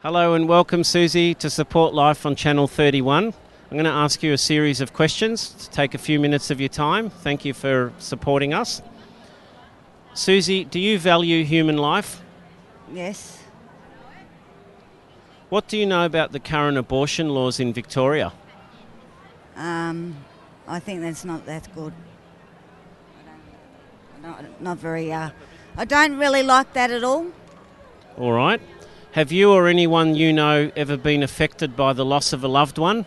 Hello and welcome, Susie, to Support Life on Channel 31. I'm going to ask you a series of questions to take a few minutes of your time. Thank you for supporting us. Susie, do you value human life? Yes. What do you know about the current abortion laws in Victoria? I think that's not that good. Not very. I don't really like that at all. All right. Have you or anyone you know ever been affected by the loss of a loved one?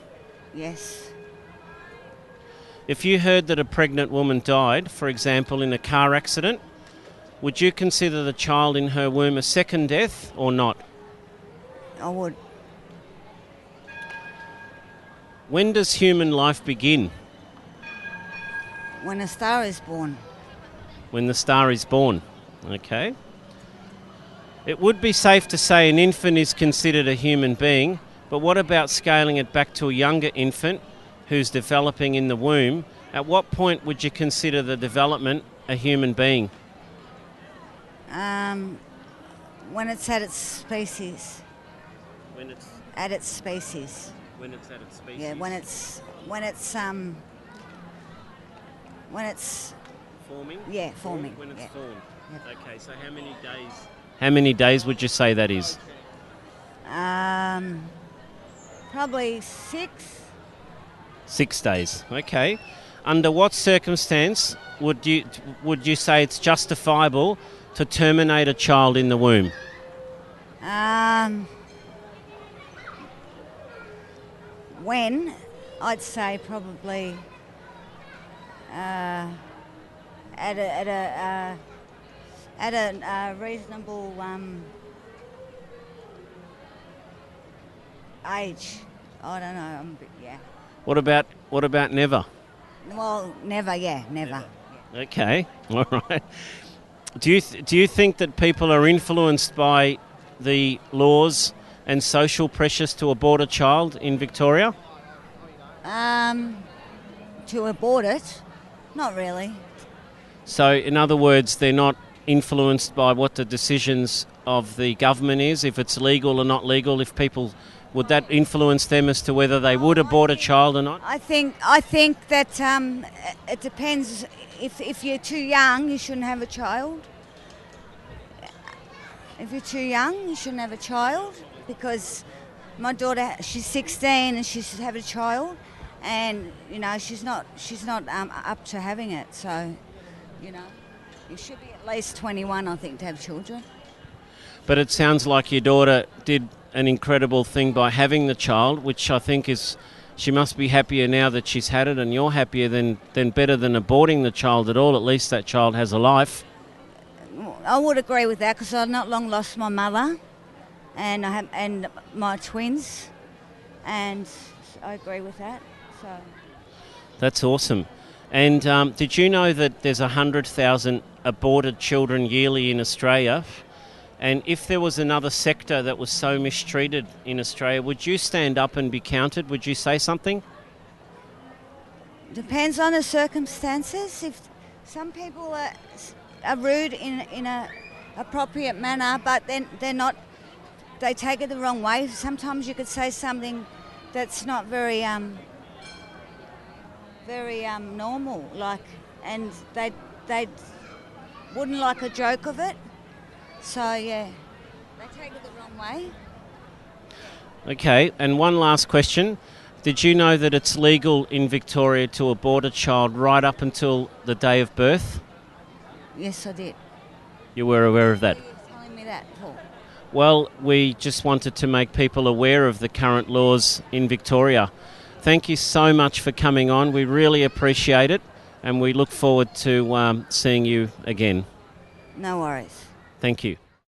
Yes. If you heard that a pregnant woman died, for example, in a car accident, would you consider the child in her womb a second death or not? I would. When does human life begin? When a star is born. When the star is born. Okay. It would be safe to say an infant is considered a human being, but what about scaling it back to a younger infant who's developing in the womb? At what point would you consider the development a human being? When it's at its species. When it's At its species. at its species. Yeah. When it's Forming. Yeah, forming. When it's Yeah. formed. Yep. Okay. So how many days? How many days would you say that is? Probably 6. 6 days. Okay. Under what circumstance would you say it's justifiable to terminate a child in the womb? When I'd say probably at a reasonable age. I don't know. Yeah. What about never? Well, never. Yeah, never. Okay. All right. Do you think that people are influenced by the laws and social pressures to abort a child in Victoria? To abort it, not really. So, in other words, they're not influenced by what the decisions of the government is, if it's legal or not legal, if people... Would that influence them as to whether they would abort a child or not? I think that it depends. If you're too young, you shouldn't have a child. If you're too young, you shouldn't have a child, because my daughter, she's 16 and she should have a child, and she's not up to having it. So, you should be at least 21, I think, to have children. But it sounds like your daughter did an incredible thing by having the child, which I think is, she must be happier now that she's had it, and you're happier than better than aborting the child at all. At least that child has a life. I would agree with that, because I've not long lost my mother, and my twins, and I agree with that. So That's awesome. And did you know that there's 100,000 aborted children yearly in Australia? And if there was another sector that was so mistreated in Australia, would you stand up and be counted? Would you say something? depends on the circumstances. If some people are rude in a appropriate manner, but then they're not. They take it the wrong way. Sometimes you could say something that's not very normal, and they wouldn't like a joke of it. So yeah, they take it the wrong way. Okay, and one last question. Did you know that it's legal in Victoria to abort a child right up until the day of birth? Yes, I did. You were aware of that? Why are you telling me that, Paul? Well, we just wanted to make people aware of the current laws in Victoria. Thank you so much for coming on. We really appreciate it, and we look forward to seeing you again. No worries. Thank you.